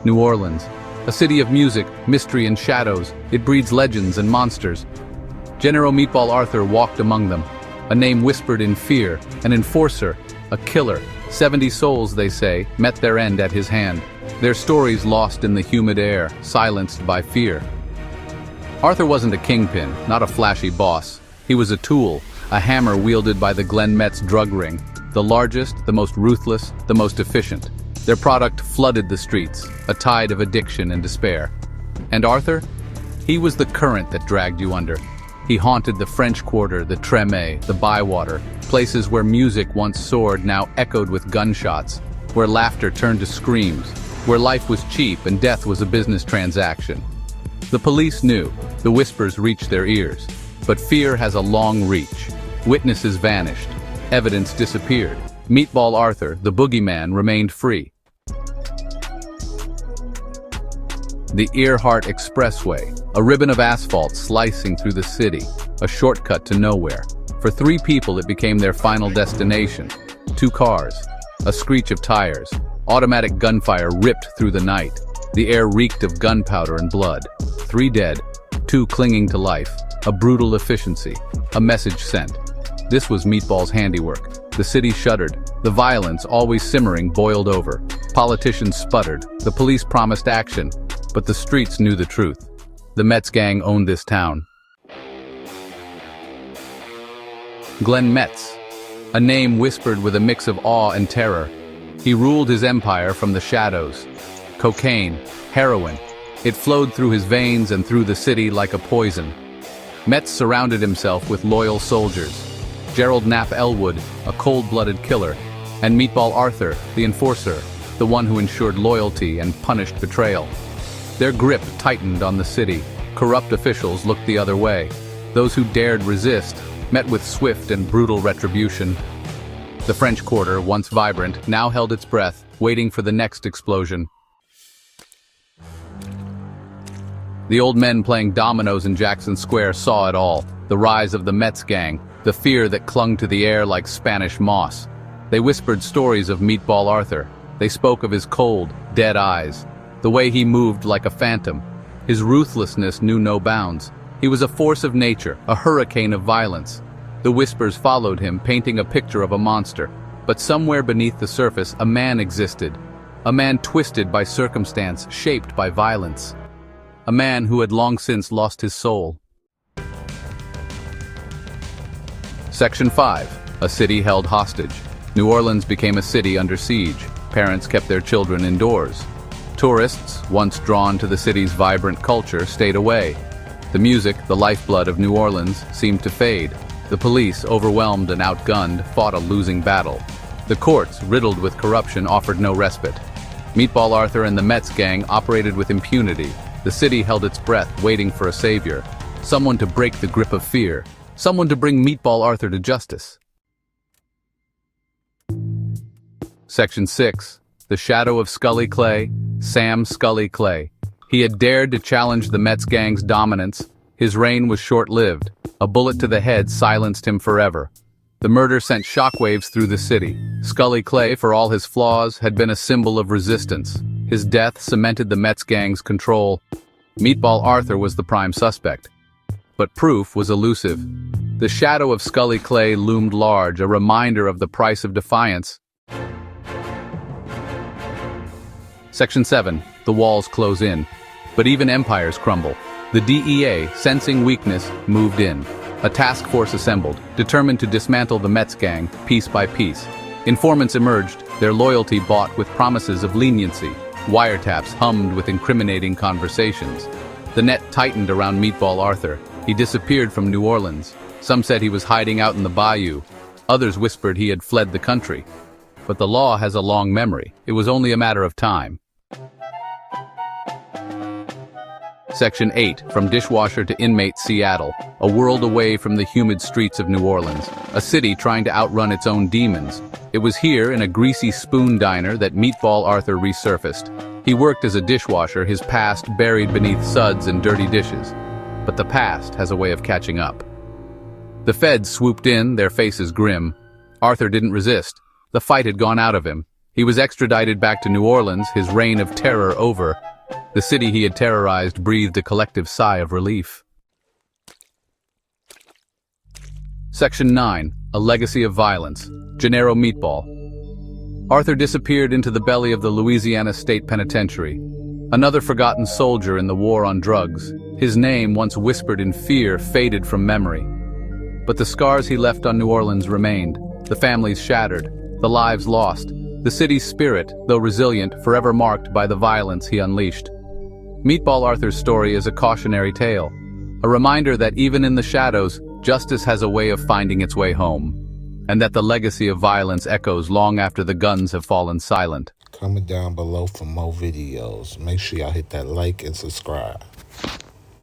New Orleans, a city of music, mystery, and shadows. It breeds legends and monsters. General Meatball Arthur walked among them, a name whispered in fear, an enforcer, a killer. 70 souls, they say, met their end at his hand, their stories lost in the humid air, silenced by fear. Arthur wasn't a kingpin, not a flashy boss. He was a tool, a hammer wielded by the Glen Metz drug ring, the largest, the most ruthless, the most efficient. Their product flooded the streets, a tide of addiction and despair. And Arthur? He was the current that dragged you under. He haunted the French Quarter, the Treme, the Bywater, places where music once soared now echoed with gunshots, where laughter turned to screams, where life was cheap and death was a business transaction. The police knew, the whispers reached their ears, but fear has a long reach. Witnesses vanished, evidence disappeared. Meatball Arthur, the boogeyman, remained free. The Earhart Expressway, a ribbon of asphalt slicing through the city, a shortcut to nowhere. For 3 people it became their final destination. 2 cars, a screech of tires, automatic gunfire ripped through the night. The air reeked of gunpowder and blood. 3 dead, 2 clinging to life, a brutal efficiency, a message sent. This was Meatball's handiwork. The city shuddered. The violence, always simmering, boiled over. Politicians sputtered. The police promised action. But the streets knew the truth. The Metz gang owned this town. Glen Metz, a name whispered with a mix of awe and terror. He ruled his empire from the shadows. Cocaine, heroin, it flowed through his veins and through the city like a poison. Metz surrounded himself with loyal soldiers. Gerald Knapp Elwood, a cold-blooded killer, and Meatball Arthur, the enforcer, the one who ensured loyalty and punished betrayal. Their grip tightened on the city. Corrupt officials looked the other way. Those who dared resist met with swift and brutal retribution. The French Quarter, once vibrant, now held its breath, waiting for the next explosion. The old men playing dominoes in Jackson Square saw it all. The rise of the Metz gang, the fear that clung to the air like Spanish moss. They whispered stories of Meatball Arthur. They spoke of his cold, dead eyes. The way he moved like a phantom. His ruthlessness knew no bounds. He was a force of nature, a hurricane of violence. The whispers followed him, painting a picture of a monster. But somewhere beneath the surface, a man existed. A man twisted by circumstance, shaped by violence. A man who had long since lost his soul. Section 5. A city held hostage. New Orleans became a city under siege. Parents kept their children indoors. Tourists, once drawn to the city's vibrant culture, stayed away. The music, the lifeblood of New Orleans, seemed to fade. The police, overwhelmed and outgunned, fought a losing battle. The courts, riddled with corruption, offered no respite. Meatball Arthur and the Metz gang operated with impunity. The city held its breath, waiting for a savior. Someone to break the grip of fear. Someone to bring Meatball Arthur to justice. Section 6. The shadow of Scully Clay, Sam Scully Clay. He had dared to challenge the Metz gang's dominance. His reign was short-lived. A bullet to the head silenced him forever. The murder sent shockwaves through the city. Scully Clay, for all his flaws, had been a symbol of resistance. His death cemented the Metz gang's control. Meatball Arthur was the prime suspect. But proof was elusive. The shadow of Scully Clay loomed large, a reminder of the price of defiance. Section 7. The walls close in. But even empires crumble. The DEA, sensing weakness, moved in. A task force assembled, determined to dismantle the Metz gang, piece by piece. Informants emerged, their loyalty bought with promises of leniency. Wiretaps hummed with incriminating conversations. The net tightened around Meatball Arthur. He disappeared from New Orleans. Some said he was hiding out in the bayou. Others whispered he had fled the country. But the law has a long memory. It was only a matter of time. Section 8. From dishwasher to inmate Seattle, a world away from the humid streets of New Orleans, a city trying to outrun its own demons. It was here, in a greasy spoon diner, that Meatball Arthur resurfaced. He worked as a dishwasher, his past buried beneath suds and dirty dishes. But the past has a way of catching up. The feds swooped in, their faces grim. Arthur didn't resist. The fight had gone out of him. He was extradited back to New Orleans, his reign of terror over. The city he had terrorized breathed a collective sigh of relief. Section 9. A Legacy of Violence. Gennaro Meatball. Arthur disappeared into the belly of the Louisiana State Penitentiary. Another forgotten soldier in the war on drugs. His name, once whispered in fear, faded from memory. But the scars he left on New Orleans remained, the families shattered, the lives lost, the city's spirit, though resilient, forever marked by the violence he unleashed. Meatball Arthur's story is a cautionary tale, a reminder that even in the shadows, justice has a way of finding its way home, and that the legacy of violence echoes long after the guns have fallen silent. Comment down below for more videos. Make sure y'all hit that like and subscribe.